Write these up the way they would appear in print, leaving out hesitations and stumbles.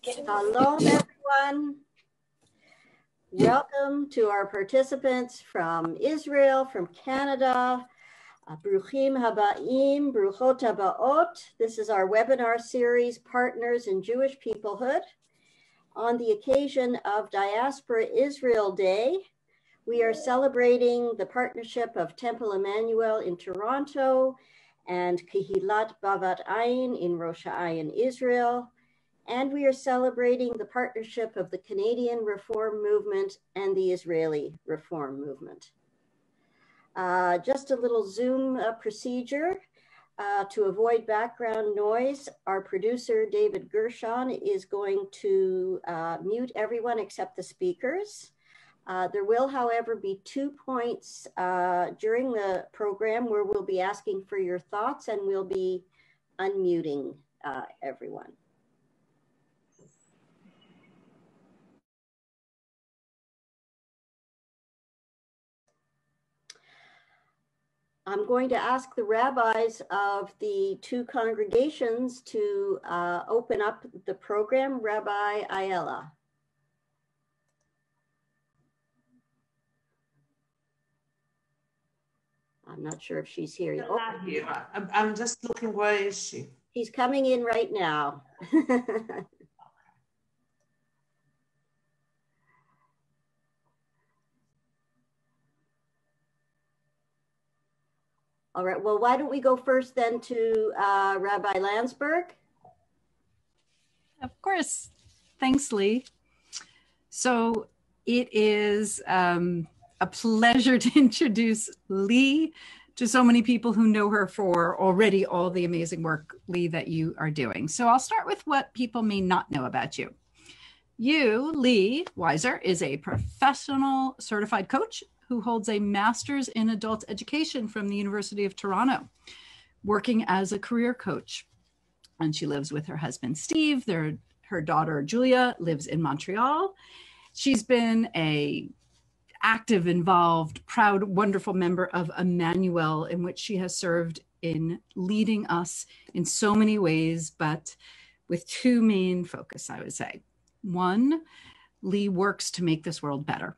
Hello, everyone. Welcome to our participants from Israel, from Canada. Bruchim habaim, bruchot habaot. This is our webinar series, Partners in Jewish Peoplehood. On the occasion of Diaspora Israel Day, we are celebrating the partnership of Temple Emanu-El in Toronto and Kehillat Bavat Ayin in Rosh, HaAyin, Israel. And we are celebrating the partnership of the Canadian Reform Movement and the Israeli Reform Movement. Just a little Zoom procedure to avoid background noise. Our producer, David Gershon, is going to mute everyone except the speakers. There will, however, be 2 points during the program where we'll be asking for your thoughts and we'll be unmuting everyone. I'm going to ask the rabbis of the 2 congregations to open up the program. Rabbi Ayala. I'm not sure if she's here. She's not here. I'm just looking, where is she? She's coming in right now. All right, well, why don't we go first then to Rabbi Landsberg? Of course. Thanks, Lee. So it is a pleasure to introduce Lee to so many people who know her for already all the amazing work, Lee, that you are doing. So I'll start with what people may not know about you. You, Lee Weisser, is a professional certified coach who holds a master's in adult education from the University of Toronto, working as a career coach. And she lives with her husband, Steve. Her daughter, Julia, lives in Montreal. She's been a active, involved, proud, wonderful member of Emanu-El, in which she has served in leading us in so many ways, but with 2 main focus, I would say. 1, Lee works to make this world better.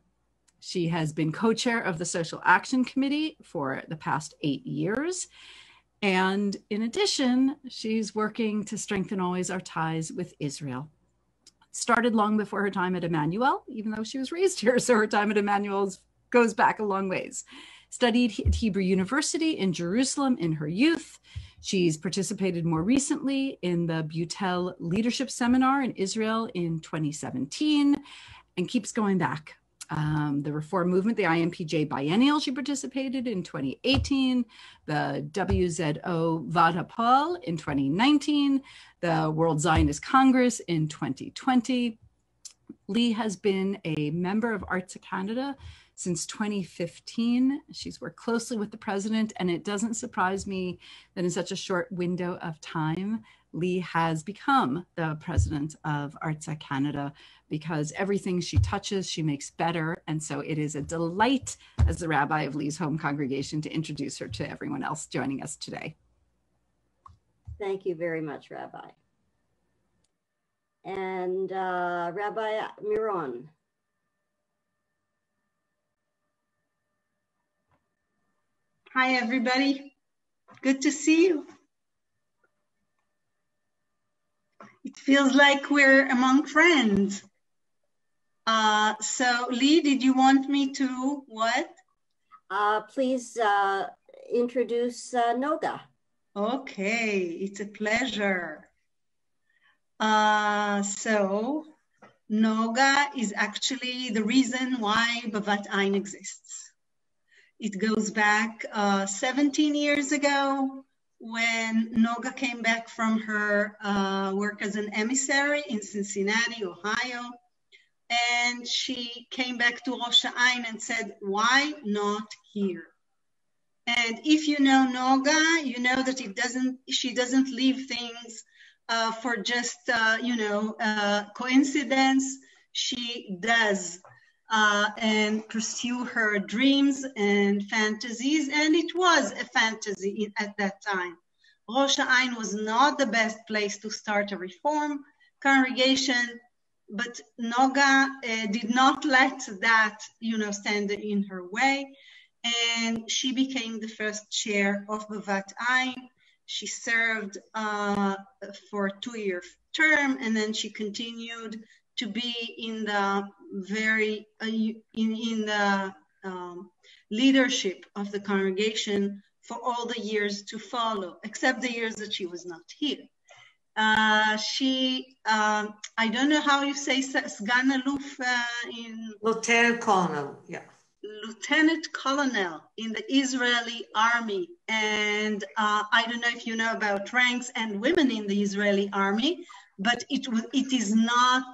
She has been co-chair of the Social Action Committee for the past 8 years. And in addition, she's working to strengthen always our ties with Israel. Started long before her time at Emanu-El, even though she was raised here, so her time at Emanu-El goes back a long ways. Studied at Hebrew University in Jerusalem in her youth. She's participated more recently in the Butel Leadership Seminar in Israel in 2017 and keeps going back. The Reform Movement, the IMPJ Biennial, she participated in 2018, the WZO Vada Pol in 2019, the World Zionist Congress in 2020. Lee has been a member of ARZA Canada since 2015. She's worked closely with the president, and it doesn't surprise me that in such a short window of time, Lee has become the president of ARZA Canada, because everything she touches, she makes better. And so it is a delight as the rabbi of Lee's home congregation to introduce her to everyone else joining us today. Thank you very much, Rabbi. And Rabbi Miron. Hi, everybody. Good to see you. It feels like we're among friends. So Lee, did you want me to what? Please introduce Noga. Okay, it's a pleasure. So Noga is actually the reason why Bavat Ayin exists. It goes back 17 years ago when Noga came back from her work as an emissary in Cincinnati, Ohio. And she came back to Rosh HaAyin and said, why not here? And if you know Noga, you know that she doesn't leave things for just, coincidence. She does and pursue her dreams and fantasies. And it was a fantasy at that time. Rosh HaAyin was not the best place to start a reform, congregation, but Noga did not let that, stand in her way. And she became the first chair of Bavat Ayin. She served for a 2-year term, and then she continued to be in the leadership of the congregation for all the years to follow, except the years that she was not here. I don't know how you say Sgan Aluf in Lieutenant Colonel, yeah. Lieutenant Colonel in the Israeli army. And I don't know if you know about ranks and women in the Israeli army, but it was not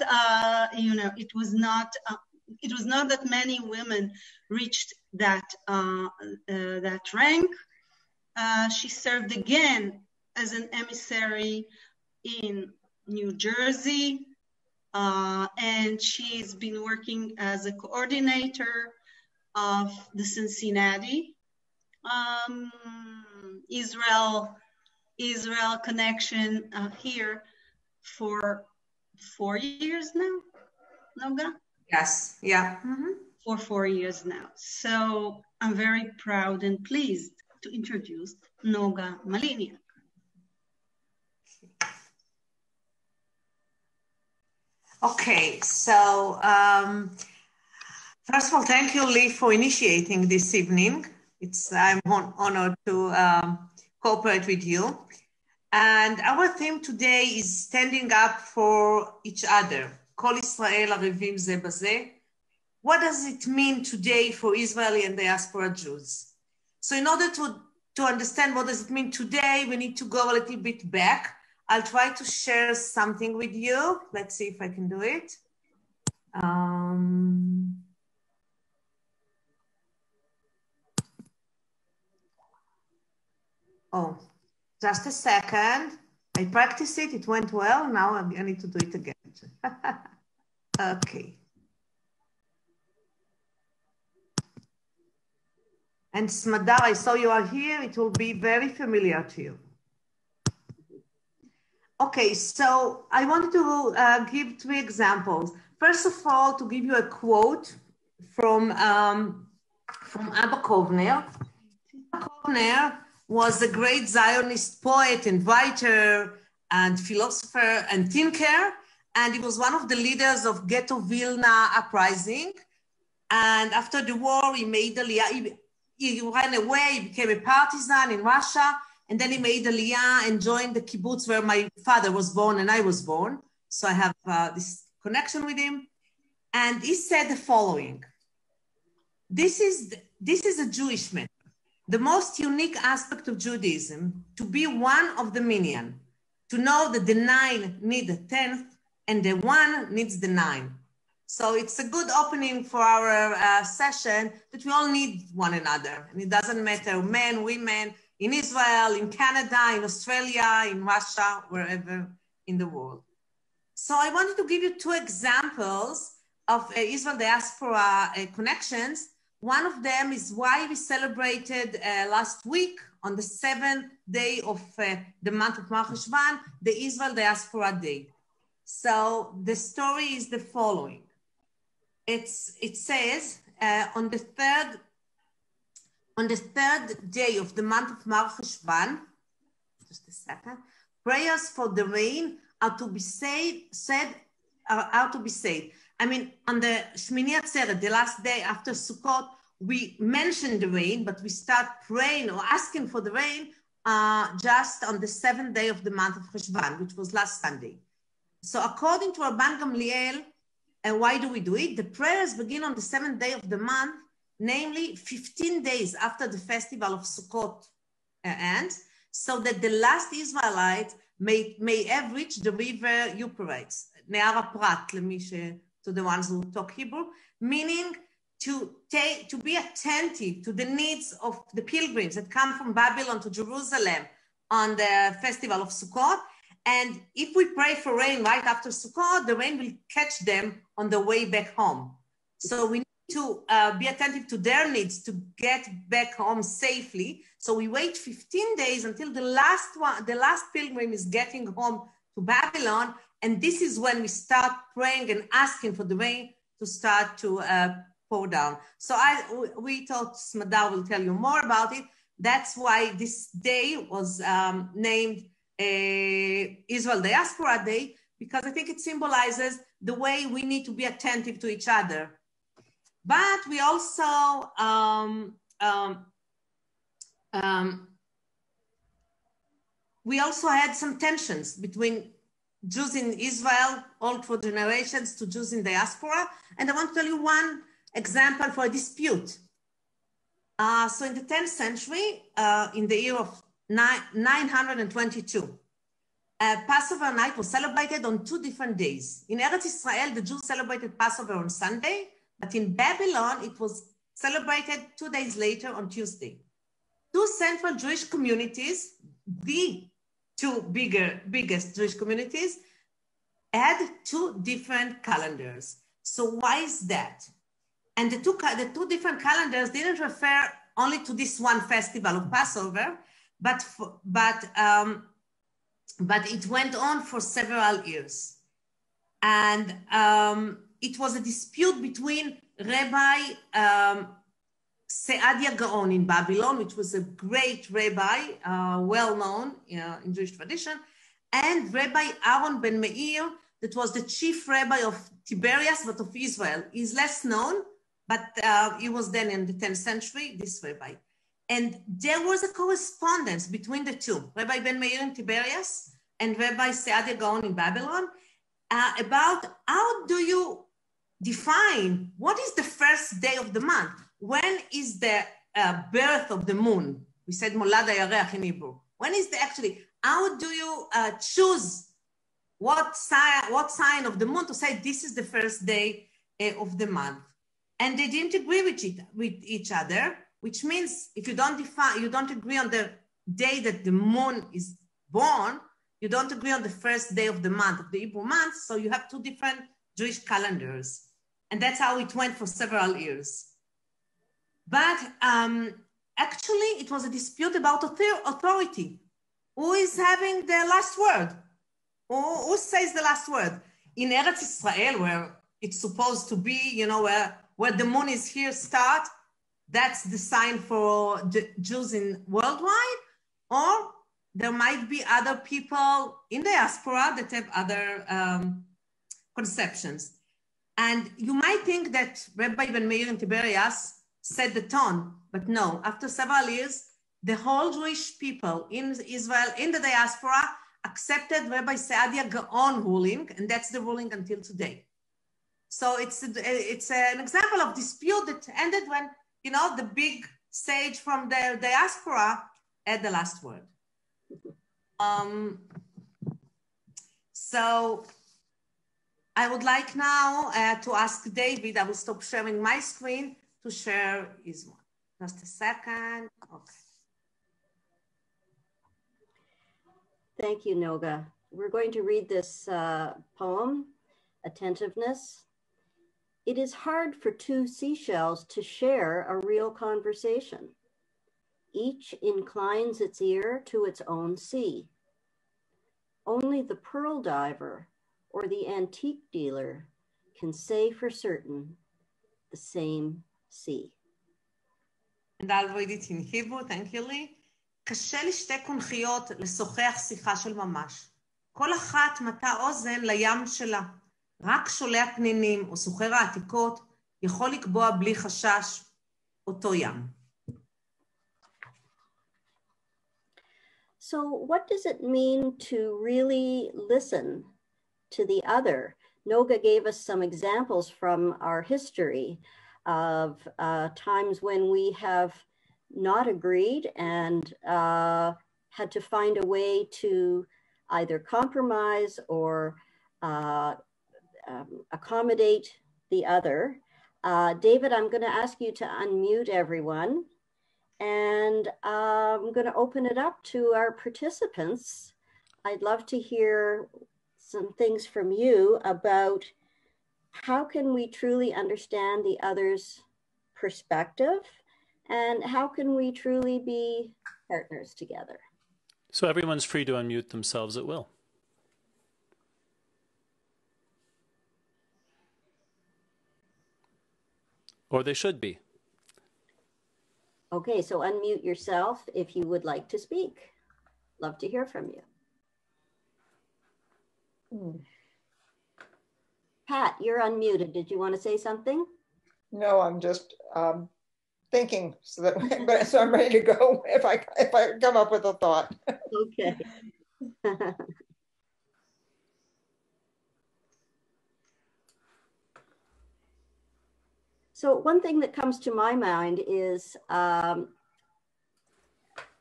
that many women reached that rank. She served again as an emissary in New Jersey, and she's been working as a coordinator of the Cincinnati Israel connection here for 4 years now, Noga? Yes, yeah. Mm-hmm. For 4 years now. So I'm very proud and pleased to introduce Noga Maliniak. Okay, so first of all, thank you, Lee, for initiating this evening. I'm honored to cooperate with you. And our theme today is standing up for each other. Kol Israel, Arevim, Bazeh. What does it mean today for Israeli and diaspora Jews? So in order to understand what does it mean today, we need to go a little bit back. I'll try to share something with you. Let's see if I can do it. Oh, just a second. I practiced it. It went well. Now I need to do it again. Okay. And Smadar, I saw you are here. It will be very familiar to you. Okay, so I wanted to give 3 examples. First of all, to give you a quote from Abba Kovner. Abba Kovner was a great Zionist poet and writer and philosopher and thinker, and he was one of the leaders of Ghetto Vilna uprising. And after the war, he made Aliyah. He ran away, he became a partisan in Russia, and then he made Aliyah and joined the kibbutz where my father was born and I was born. So I have this connection with him. And he said the following: this is a Jewish man. The most unique aspect of Judaism, to be one of the minyan, to know that the 9 need the 10th and the 1 needs the 9. So it's a good opening for our session that we all need one another. And it doesn't matter, men, women, in Israel, in Canada, in Australia, in Russia, wherever in the world. So I wanted to give you 2 examples of Israel diaspora connections. One of them is why we celebrated last week on the 7th day of the month of Cheshvan, the Israel Diaspora Day. So the story is the following. It says on the third day of the month of Cheshvan, just a second, prayers for the rain are to be said. I mean, on the Shmini Atzeret, the last day after Sukkot, we mention the rain, but we start praying or asking for the rain just on the 7th day of the month of Cheshvan, which was last Sunday. So according to Rabban Gamliel, why do we do it? The prayers begin on the 7th day of the month, namely 15 days after the festival of Sukkot ends, so that the last Israelites may have reached the river Euphrates, Ne'ara Prat, to the ones who talk Hebrew, meaning to be attentive to the needs of the pilgrims that come from Babylon to Jerusalem on the festival of Sukkot. And if we pray for rain right after Sukkot, the rain will catch them on the way back home. So we need to be attentive to their needs to get back home safely. So we wait 15 days until the last pilgrim is getting home to Babylon, And this is when we start praying and asking for the rain to start to pour down. So we thought Smadar will tell you more about it. That's why this day was named Israel Diaspora Day, because I think it symbolizes the way we need to be attentive to each other. But we also had some tensions between Jews in Israel, all through generations, to Jews in diaspora. And I want to tell you one example for a dispute. So in the 10th century, in the year of 922, Passover night was celebrated on 2 different days. In Eretz Israel, the Jews celebrated Passover on Sunday, but in Babylon, it was celebrated 2 days later on Tuesday. 2 central Jewish communities, the 2 biggest Jewish communities, had 2 different calendars. So why is that? And the two different calendars didn't refer only to this one festival of Passover, but it went on for several years. And it was a dispute between Rabbi Seadia Gaon in Babylon, which was a great rabbi, well-known in Jewish tradition, and Rabbi Aaron ben Meir, that was the chief rabbi of Tiberias, but of Israel. He's less known, but he was then in the 10th century, this rabbi. And there was a correspondence between the two, Rabbi ben Meir in Tiberias and Rabbi Seadia Gaon in Babylon, about how do you define what is the first day of the month? When is the birth of the moon? We said Molad HaYareach in Hebrew. When is the actually, how do you choose what sign of the moon to say this is the first day of the month? And they didn't agree with each other, which means if you don't agree on the day that the moon is born, you don't agree on the first day of the month, of the Hebrew month, so you have 2 different Jewish calendars. And that's how it went for several years. But actually, it was a dispute about authority. Who is having the last word? Who says the last word? In Eretz Israel, where it's supposed to be, where the moon is here start, that's the sign for the Jews in worldwide, or there might be other people in diaspora that have other conceptions. And you might think that Rabbi ben Meir in Tiberias set the tone, but no, after several years, the whole Jewish people in Israel, in the diaspora, accepted Rabbi Seadia Gaon ruling, and that's the ruling until today. So it's an example of dispute that ended when, the big sage from the diaspora had the last word. So I would like now to ask David, I will stop sharing my screen to share his one. Just a second. Okay. Thank you, Noga. We're going to read this poem, Attentiveness. It is hard for 2 seashells to share a real conversation. Each inclines its ear to its own sea. Only the pearl diver or the antique dealer can say for certain the same sea. And I'll read it in Hebrew, thank you, Lee. קשה לשתי קונכיות לשוחח שיחה של ממש. כל אחת מטה אוזן לים שלה. רק שולח פנינים או סוחר העתיקות יכול לקבוע בלי חשש אותו ים. So what does it mean to really listen to the other? Noga gave us some examples from our history of times when we have not agreed and had to find a way to either compromise or accommodate the other. David, I'm going to ask you to unmute everyone, and I'm going to open it up to our participants. I'd love to hear some things from you about how can we truly understand the other's perspective, and how can we truly be partners together? So everyone's free to unmute themselves at will. Or they should be. Okay, so unmute yourself if you would like to speak. Love to hear from you. Pat, you're unmuted. Did you want to say something? No, I'm just thinking, so I'm ready to go if I come up with a thought. Okay. So one thing that comes to my mind is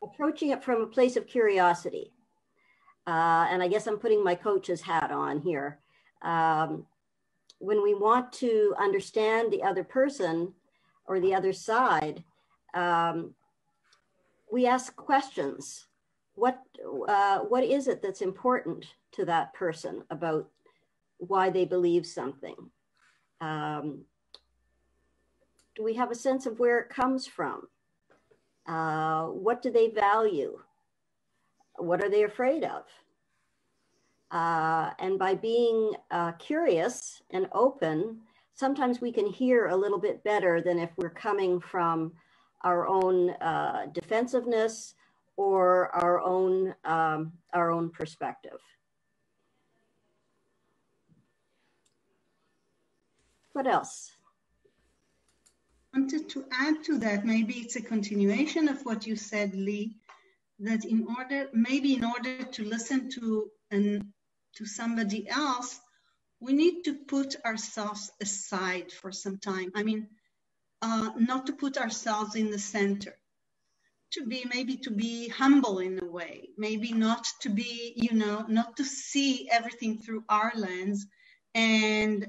approaching it from a place of curiosity. And I guess I'm putting my coach's hat on here. When we want to understand the other person or the other side, we ask questions. What is it that's important to that person about why they believe something? Do we have a sense of where it comes from? What do they value? What are they afraid of? And by being curious and open, sometimes we can hear a little bit better than if we're coming from our own defensiveness or our own perspective. What else? I wanted to add to that, maybe it's a continuation of what you said, Lee, that in order to listen to somebody else, we need to put ourselves aside for some time. I mean, not to put ourselves in the center, to be humble in a way, maybe not to be, not to see everything through our lens and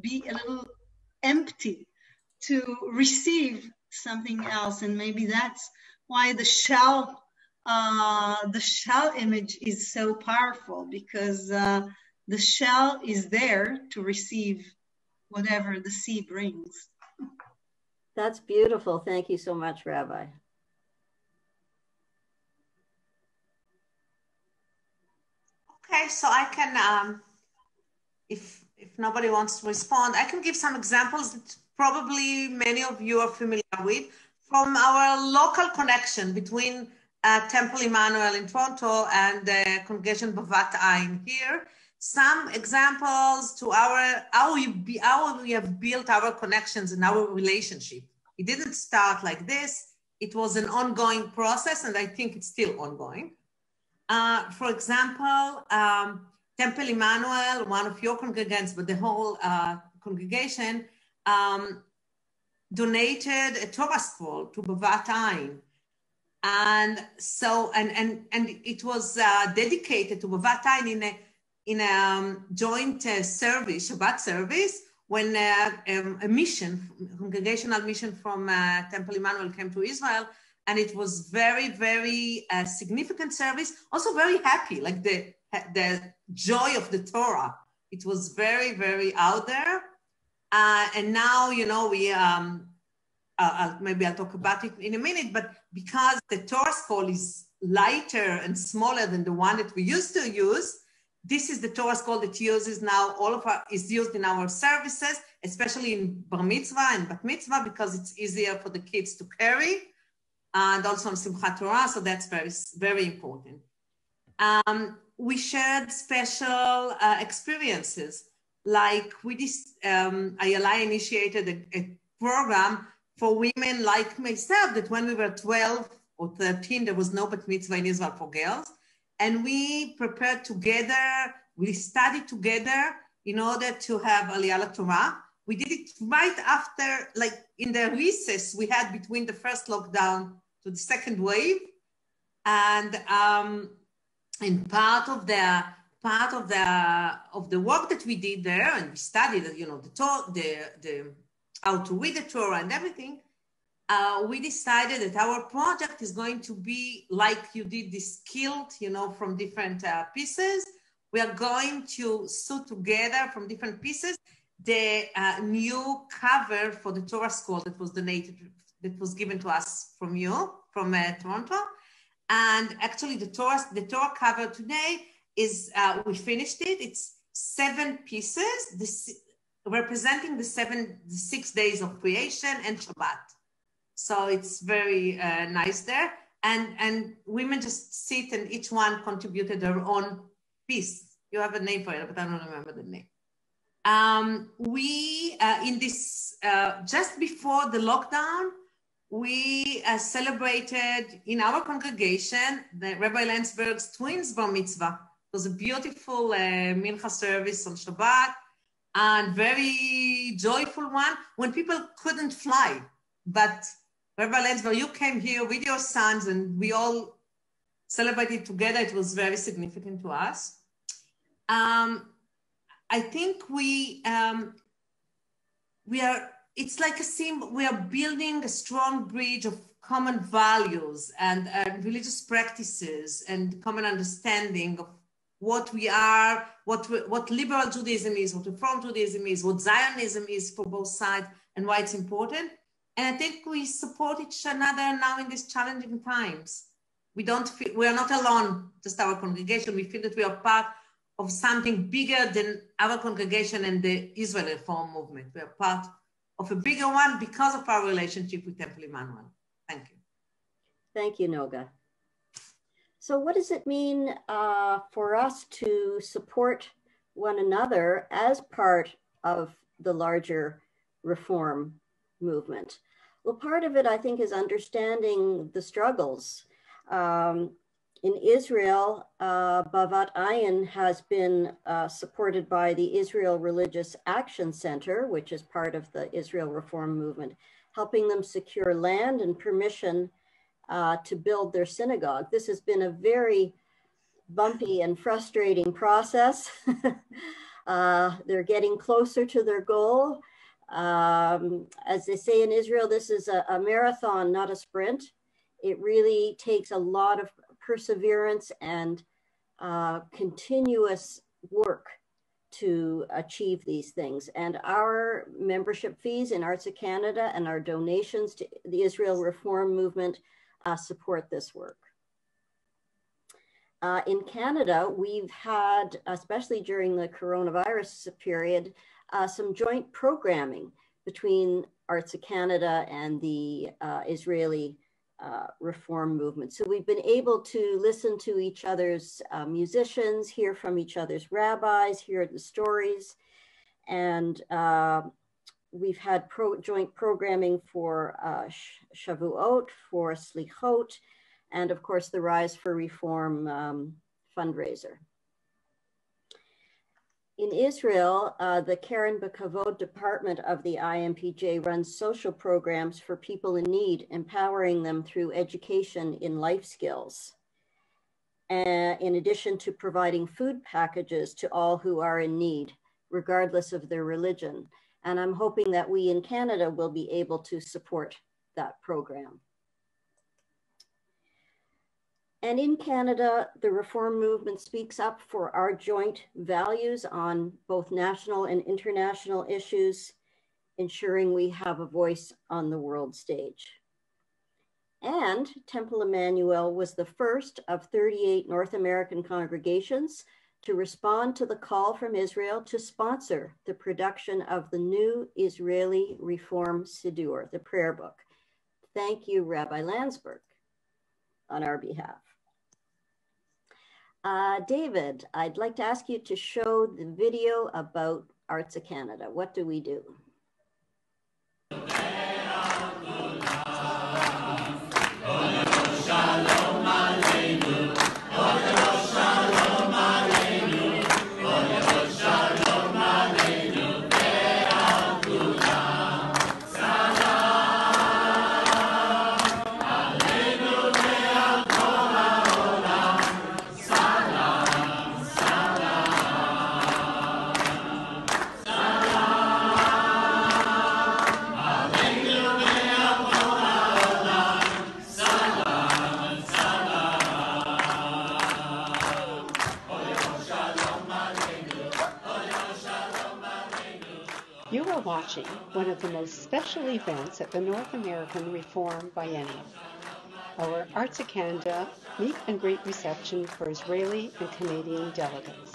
be a little empty to receive something else. And maybe that's why the shell image is so powerful, because the shell is there to receive whatever the sea brings. That's beautiful. Thank you so much, Rabbi. Okay, so I can, if nobody wants to respond, I can give some examples that probably many of you are familiar with from our local connection between Temple Emanu-El in Toronto and the congregation Bavat Ayin here. Some examples to how we have built our connections and our relationship. It didn't start like this. It was an ongoing process, and I think it's still ongoing. For example, Temple Emanu-El, one of your congregants, but the whole congregation, donated a Torah scroll to Bavat Ayin. And so, and it was dedicated to Bavat Ayin in a joint service, Shabbat service, when a mission, congregational mission from Temple Emanu-El came to Israel. And it was very, very significant service. Also very happy, like the joy of the Torah. It was very, very out there. And now, we, maybe I'll talk about it in a minute, but because the Torah scroll is lighter and smaller than the one that we used to use, this is the Torah scroll that uses now, is used in our services, especially in Bar Mitzvah and Bat Mitzvah, because it's easier for the kids to carry. And also on Simchat Torah, so that's very, very important. We shared special experiences, like Ayala initiated a program for women like myself, that when we were 12 or 13, there was no Bat Mitzvah in Israel for girls. And we prepared together, we studied together in order to have Aliyah Torah. We did it right after, like in the recess we had between the first lockdown to the second wave, and part of the work that we did there, and we studied, the how to read the Torah and everything. We decided that our project is going to be like you did this kilt, from different pieces. We are going to sew together from different pieces the new cover for the Torah scroll that was donated, that was given to us from Toronto. And actually the Torah cover today is, we finished it. It's 7 pieces. representing the 6 days of creation and Shabbat. So it's very nice there. And women just sit and each one contributed their own piece. You have a name for it, but I don't remember the name. In this, just before the lockdown, we celebrated in our congregation, the Rabbi Landsberg's twins bar mitzvah. It was a beautiful mincha service on Shabbat and very joyful one when people couldn't fly. But Rabbi Landsberg, you came here with your sons and we all celebrated together. It was very significant to us. I think we are, it's like a symbol, we are building a strong bridge of common values and religious practices and common understanding of what we are, what liberal Judaism is, what Reform Judaism is, what Zionism is for both sides, and why it's important. And I think we support each another now in these challenging times. We are not alone, just our congregation. We feel that we are part of something bigger than our congregation and the Israel Reform movement. We are part of a bigger one because of our relationship with Temple Emanu-El. Thank you. Thank you, Noga. So what does it mean for us to support one another as part of the larger reform movement? Well, part of it, I think, is understanding the struggles. In Israel, Bavat Ayin has been supported by the Israel Religious Action Center, which is part of the Israel Reform movement, helping them secure land and permission to build their synagogue. This has been a very bumpy and frustrating process. They're getting closer to their goal. As they say in Israel, this is a marathon, not a sprint. It really takes a lot of perseverance and continuous work to achieve these things. And our membership fees in ARZA Canada and our donations to the Israel Reform movement support this work. In Canada, we've had, especially during the coronavirus period, some joint programming between ARZA Canada and the Israeli reform movement. So we've been able to listen to each other's musicians, hear from each other's rabbis, hear the stories. And we've had joint programming for Shavuot, for Slichot, and of course the Rise for Reform fundraiser. In Israel, the Keren B'Kavod department of the IMPJ runs social programs for people in need, empowering them through education in life skills, in addition to providing food packages to all who are in need, regardless of their religion. And I'm hoping that we in Canada will be able to support that program. And in Canada, the reform movement speaks up for our joint values on both national and international issues, ensuring we have a voice on the world stage. And Temple Emanu-El was the first of 38 North American congregations to respond to the call from Israel to sponsor the production of the new Israeli Reform Siddur, the prayer book. Thank you, Rabbi Landsberg, on our behalf. David, I'd like to ask you to show the video about ARZA Canada. What do we do? You are watching one of the most special events at the North American Reform Biennial, our ARZA Canada meet and greet reception for Israeli and Canadian delegates.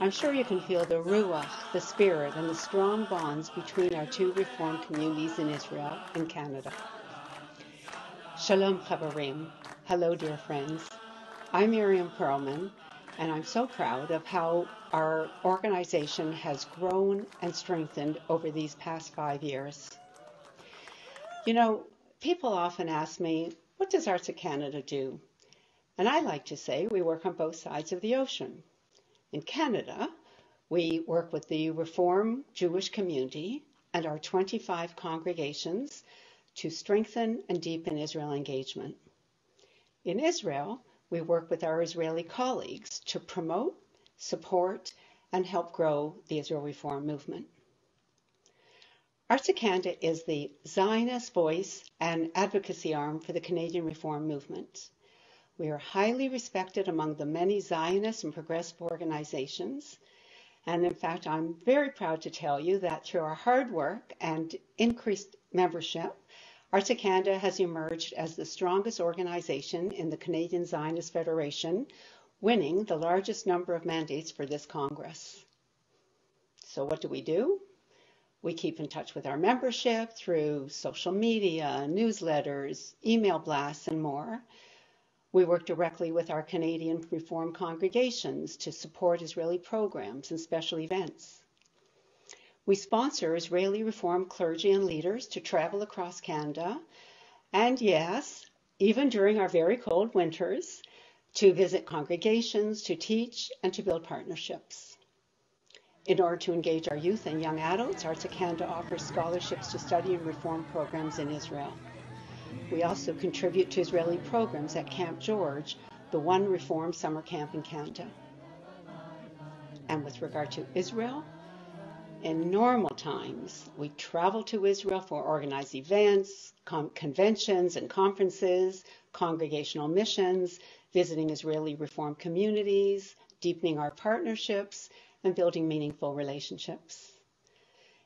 I'm sure you can feel the ruach, the spirit, and the strong bonds between our two Reformed communities in Israel and Canada. Shalom Chaverim. Hello, dear friends. I'm Miriam Perlman, and I'm so proud of how our organization has grown and strengthened over these past 5 years. You know, people often ask me, what does ARZA Canada do? And I like to say we work on both sides of the ocean. In Canada, we work with the Reform Jewish community and our 25 congregations to strengthen and deepen Israel engagement. In Israel, we work with our Israeli colleagues to promote, support, and help grow the Israel Reform movement. ARZA Canada is the Zionist voice and advocacy arm for the Canadian Reform movement. We are highly respected among the many Zionist and progressive organizations. And in fact, I'm very proud to tell you that through our hard work and increased membership, ARZA Canada has emerged as the strongest organization in the Canadian Zionist Federation, winning the largest number of mandates for this Congress. So what do? We keep in touch with our membership through social media, newsletters, email blasts, and more. We work directly with our Canadian Reform congregations to support Israeli programs and special events. We sponsor Israeli Reform clergy and leaders to travel across Canada, and yes, even during our very cold winters, to visit congregations, to teach, and to build partnerships. In order to engage our youth and young adults, ARZA Canada offers scholarships to study and reform programs in Israel. We also contribute to Israeli programs at Camp George, the one Reform summer camp in Canada. And with regard to Israel, in normal times, we travel to Israel for organized events, conventions and conferences, congregational missions, visiting Israeli Reform communities, deepening our partnerships, and building meaningful relationships.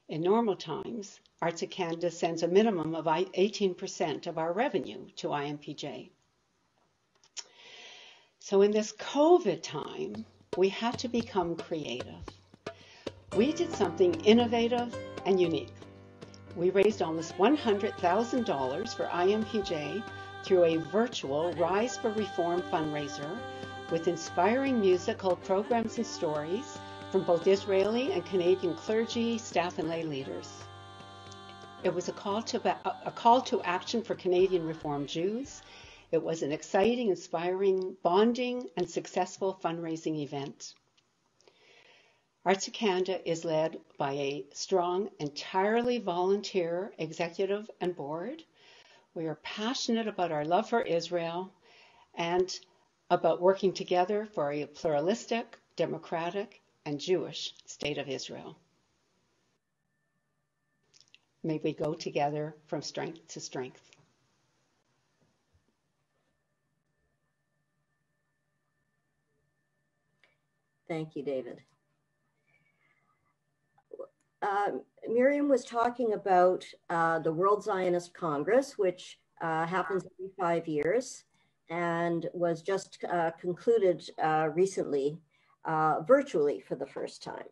In normal times, ARZA Canada sends a minimum of 18% of our revenue to IMPJ. So in this COVID time, we had to become creative. We did something innovative and unique. We raised almost $100,000 for IMPJ through a virtual Rise for Reform fundraiser with inspiring musical programs and stories from both Israeli and Canadian clergy, staff, and lay leaders. It was a call to action for Canadian Reform Jews. It was an exciting, inspiring, bonding, and successful fundraising event. ARZA Canada is led by a strong, entirely volunteer executive and board. We are passionate about our love for Israel and about working together for a pluralistic, democratic, and Jewish state of Israel. May we go together from strength to strength. Thank you, David. Miriam was talking about the World Zionist Congress, which happens every 5 years and was just concluded recently, virtually for the first time.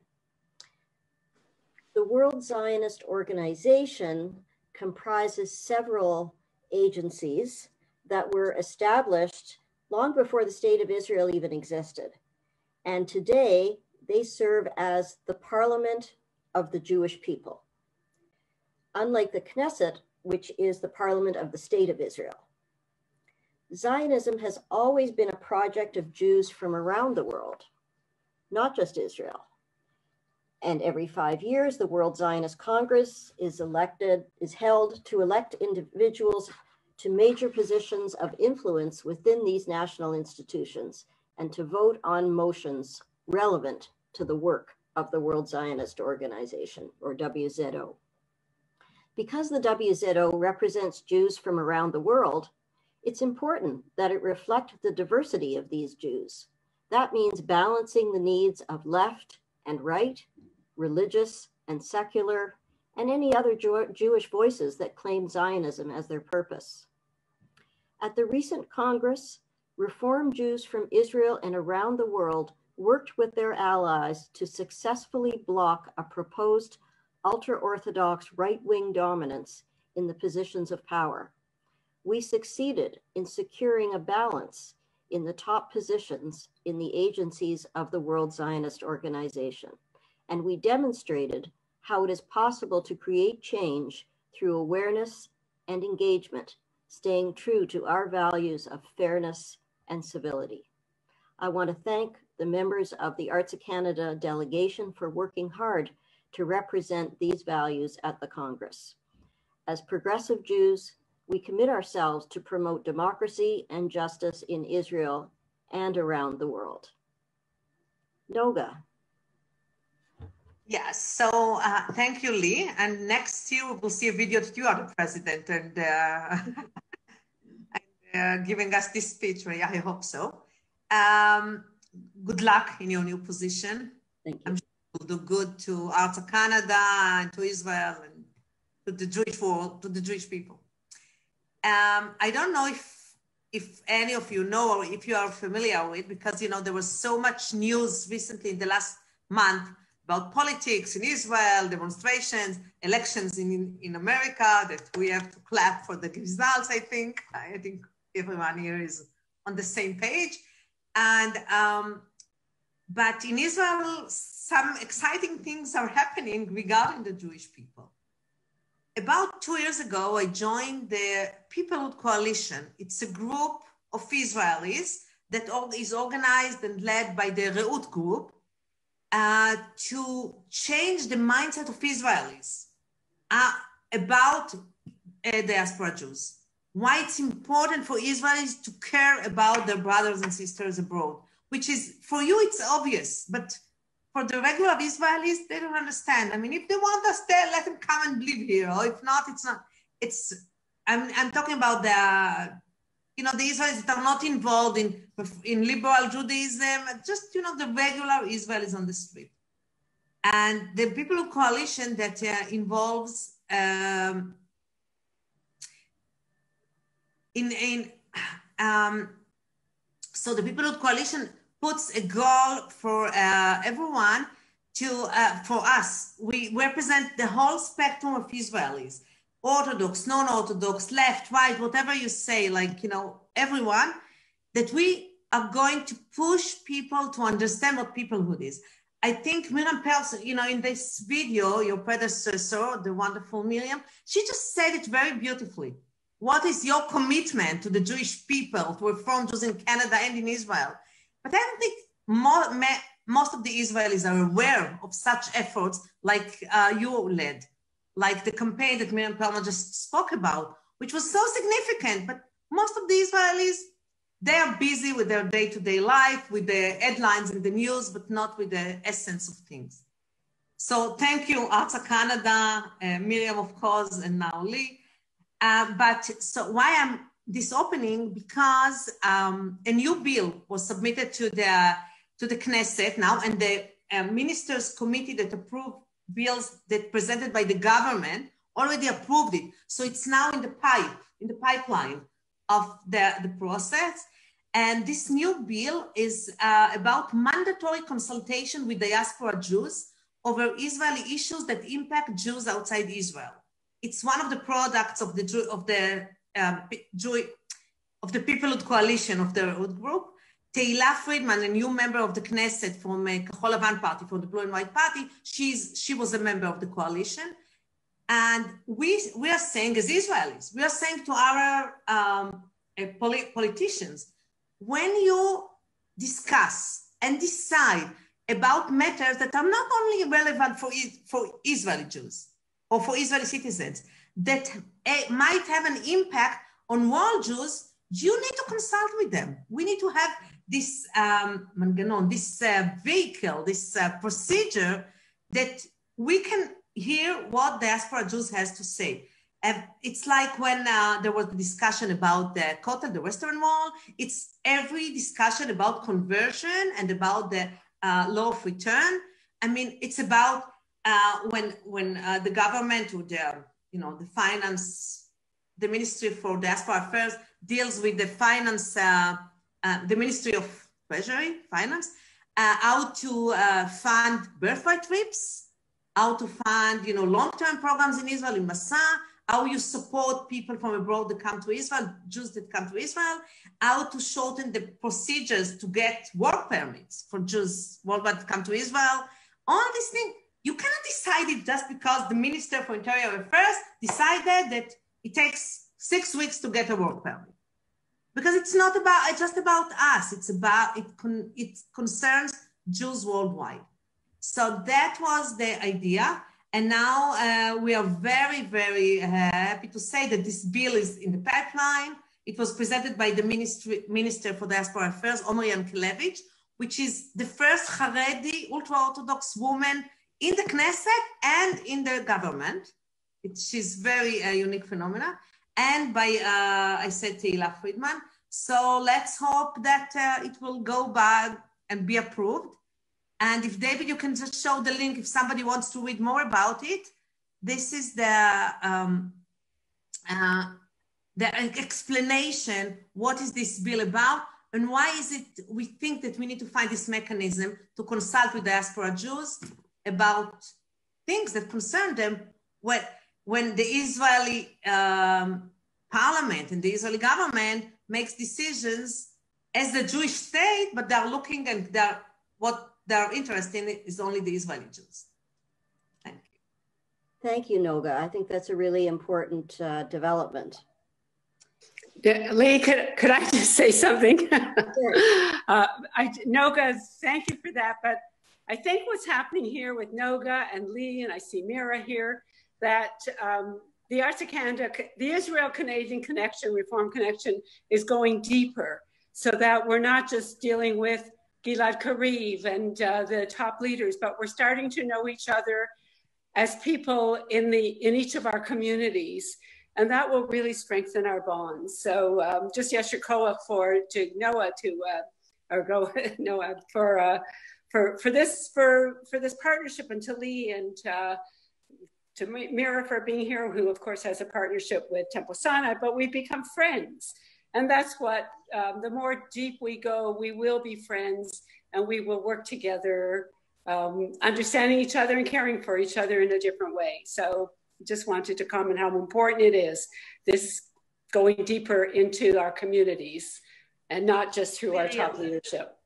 The World Zionist Organization comprises several agencies that were established long before the State of Israel even existed. And today, they serve as the parliament of the Jewish people, unlike the Knesset, which is the parliament of the State of Israel. Zionism has always been a project of Jews from around the world, not just Israel. And every 5 years, the World Zionist Congress is held to elect individuals to major positions of influence within these national institutions and to vote on motions relevant to the work of the World Zionist Organization, or WZO. Because the WZO represents Jews from around the world, it's important that it reflect the diversity of these Jews. That means balancing the needs of left and right, religious and secular, and any other Jewish voices that claim Zionism as their purpose. At the recent Congress, Reform Jews from Israel and around the world worked with their allies to successfully block a proposed ultra-Orthodox right-wing dominance in the positions of power. We succeeded in securing a balance in the top positions in the agencies of the World Zionist Organization, and we demonstrated how it is possible to create change through awareness and engagement, staying true to our values of fairness and civility. I want to thank the members of the ARZA Canada delegation for working hard to represent these values at the Congress. As progressive Jews, we commit ourselves to promote democracy and justice in Israel and around the world. Noga. Yes, so thank you, Lee. And next year we will see a video that you are the president and giving us this speech. I hope so. Good luck in your new position. Thank you. I'm sure it will do good to ARZA Canada and to Israel and to the Jewish world, to the Jewish people. I don't know if any of you know or if you are familiar with, because, you know, there was so much news recently in the last month about politics in Israel, demonstrations, elections in America, that we have to clap for the results, I think. I think everyone here is on the same page. And, but in Israel, some exciting things are happening regarding the Jewish people. About 2 years ago, I joined the Peoplehood Coalition. It's a group of Israelis that is organized and led by the Reut group to change the mindset of Israelis about diaspora Jews. Why it's important for Israelis to care about their brothers and sisters abroad, which is, for you, it's obvious, but for the regular Israelis, they don't understand. I mean, if they want us there, let them come and live here. Or if not, it's not. I'm talking about the, you know, the Israelis that are not involved in liberal Judaism, just, you know, the regular Israelis on the street. And the Peoplehood Coalition that involves so the Peoplehood Coalition puts a goal for everyone to, for us. We represent the whole spectrum of Israelis, Orthodox, non-Orthodox, left, right, whatever you say, like, you know, everyone, that we are going to push people to understand what peoplehood is. I think Miriam Pelson, you know, in this video, your predecessor, the wonderful Miriam, she just said it very beautifully. What is your commitment to the Jewish people, to Reform Jews in Canada and in Israel? But I don't think most of the Israelis are aware of such efforts like you led, like the campaign that Miriam Pelman just spoke about, which was so significant. But most of the Israelis, they are busy with their day-to-day life, with the headlines in the news, but not with the essence of things. So thank you, ARZA Canada, Miriam, of course, and now Lee. But so why I'm this opening, because a new bill was submitted to the Knesset now, and the ministers committee that approved bills that presented by the government already approved it. So it's now in the pipeline of the process. And this new bill is about mandatory consultation with diaspora Jews over Israeli issues that impact Jews outside Israel. It's one of the products of the Peoplehood Coalition of the Reut group. Tehila Friedman, a new member of the Knesset from Kehillat party, from the Blue and White Party, she was a member of the coalition. And we are saying, as Israelis, we are saying to our politicians, when you discuss and decide about matters that are not only relevant for Israeli Jews or for Israeli citizens, that might have an impact on world Jews, you need to consult with them. We need to have this manganon, this vehicle, this procedure that we can hear what diaspora Jews has to say. It's like when there was a discussion about the Kotel, the Western Wall. It's every discussion about conversion and about the law of return. I mean, it's about when the government or the finance, the Ministry for Diaspora Affairs deals with the finance, the Ministry of Treasury, Finance, how to fund birthright trips, how to fund, long-term programs in Israel, in Masa, how you support people from abroad that come to Israel, Jews that come to Israel, how to shorten the procedures to get work permits for Jews worldwide that come to Israel. All these things, you cannot decide it just because the Minister for Interior Affairs decided that it takes 6 weeks to get a work permit. Because it's not just about us, it concerns Jews worldwide. So that was the idea. And now we are very, very happy to say that this bill is in the pipeline. It was presented by the Minister for Diaspora Affairs, Omri Yankelevich, which is the first Haredi, ultra-Orthodox woman in the Knesset and in the government. She's very unique phenomena. And by, I said, Tehila Friedman. So let's hope that it will go back and be approved. And if David, you can just show the link if somebody wants to read more about it. This is the explanation. What is this bill about? And why is it we think that we need to find this mechanism to consult with diaspora Jews about things that concern them when the Israeli parliament and the Israeli government makes decisions as the Jewish state, but they're looking and what they're interested in is only the Israeli Jews. Thank you. Thank you, Noga. I think that's a really important development. Lee, could I just say something? Sure. Noga, thank you for that. But I think what's happening here with Noga and Lee, and I see Mira here, that the ARZA Canada, the Israel-Canadian connection, Reform connection, is going deeper, so that we're not just dealing with Gilad Kariv and the top leaders, but we're starting to know each other as people in each of our communities, and that will really strengthen our bonds. So just Yasher Koach to Noah for this partnership, and to Lee and to Mira for being here, who of course has a partnership with Temple Sinai, but we've become friends. And that's what, the more deep we go, we will be friends and we will work together, understanding each other and caring for each other in a different way. So just wanted to comment how important it is, this going deeper into our communities and not just through our top leadership.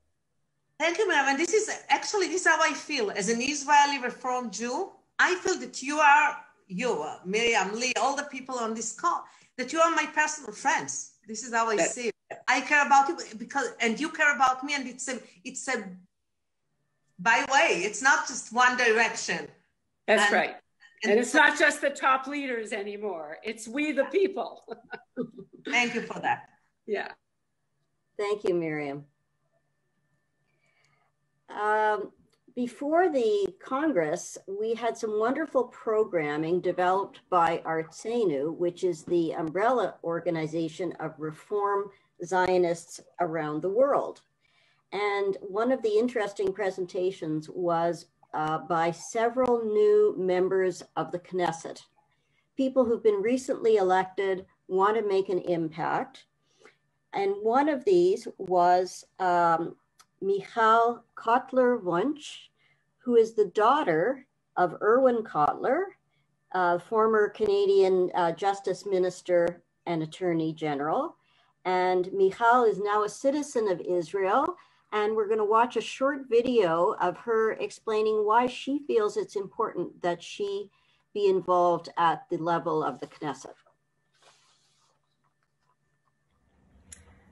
Thank you, Miriam. And this is how I feel. As an Israeli Reform Jew, I feel that you, Miriam, Lee, all the people on this call, that you are my personal friends. This is how I see it. I care about you and you care about me, and it's a by way. It's not just one direction. That's right. And it's not just the top leaders anymore. It's we the people. Thank you for that. Yeah. Thank you, Miriam. Before the Congress, we had some wonderful programming developed by ARZENU, which is the umbrella organization of Reform Zionists around the world. And one of the interesting presentations was by several new members of the Knesset, people who've been recently elected, want to make an impact. And one of these was Michal Kotler-Wunsch, who is the daughter of Erwin Kotler, former Canadian Justice Minister and Attorney General. And Michal is now a citizen of Israel. And we're going to watch a short video of her explaining why she feels it's important that she be involved at the level of the Knesset.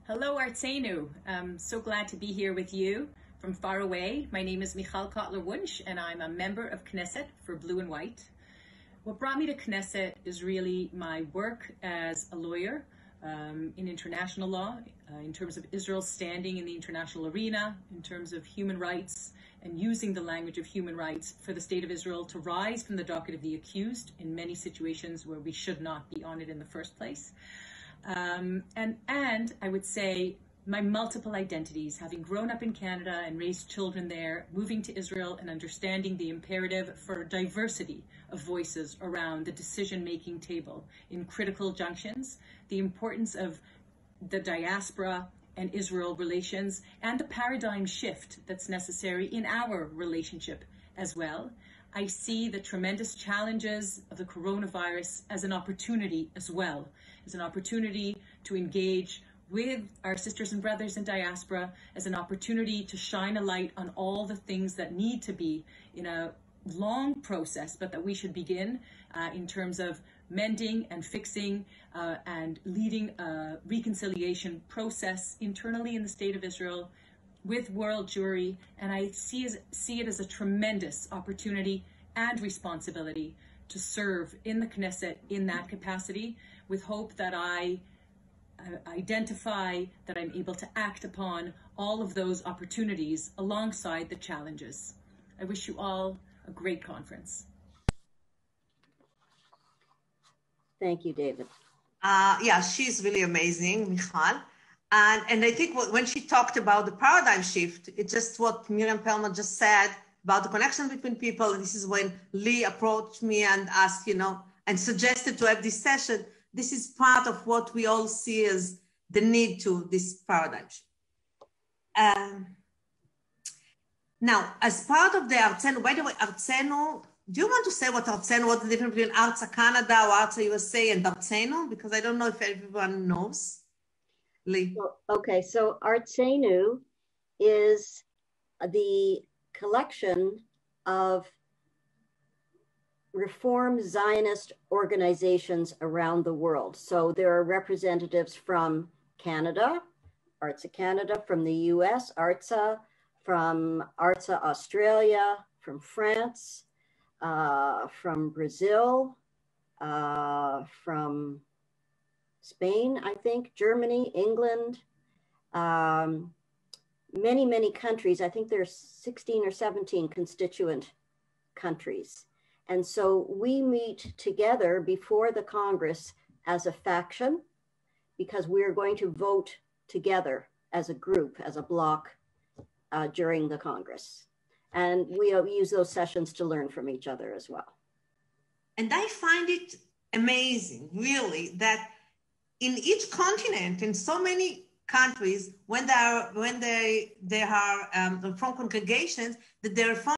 Hello, ARZENU. I'm so glad to be here with you from far away. My name is Michal Kotler-Wunsch, and I'm a member of Knesset for Blue and White. What brought me to Knesset is really my work as a lawyer in international law, in terms of Israel's standing in the international arena, in terms of human rights, and using the language of human rights for the state of Israel to rise from the docket of the accused in many situations where we should not be on it in the first place. And I would say my multiple identities, having grown up in Canada and raised children there, moving to Israel and understanding the imperative for diversity of voices around the decision-making table in critical junctions, the importance of the diaspora and Israel relations, and the paradigm shift that's necessary in our relationship as well. I see the tremendous challenges of the coronavirus as an opportunity as well, as an opportunity to engage with our sisters and brothers in diaspora, as an opportunity to shine a light on all the things that need to be in a long process, but that we should begin in terms of mending and fixing and leading a reconciliation process internally in the state of Israel with world Jewry. And I see it as a tremendous opportunity and responsibility to serve in the Knesset in that capacity, with hope that I identify, that I'm able to act upon all of those opportunities alongside the challenges. I wish you all a great conference. Thank you, David. Yeah, she's really amazing, Michal. And I think when she talked about the paradigm shift, it's just what Miriam Perlman just said about the connection between people. And this is when Lee approached me and asked, and suggested to have this session. This is part of what we all see as the need to this paradigm shift. Now, as part of the ARZENU, by the way, ARZENU, do you want to say what ARZENU, what's the difference between ARZA Canada or ARZA USA and ARZENU? Because I don't know if everyone knows. Lee. Okay, so ARZENU is the collection of Reform Zionist organizations around the world. So there are representatives from Canada, ARZA Canada, from the US, ARZA, from ARZA Australia, from France, from Brazil, from Spain, I think, Germany, England, many, many countries. I think there's 16 or 17 constituent countries. And so we meet together before the Congress as a faction, because we're going to vote together as a group, as a bloc during the Congress. And we use those sessions to learn from each other as well. And I find it amazing, really, that in each continent, in so many countries, when there are reform congregations, that the reform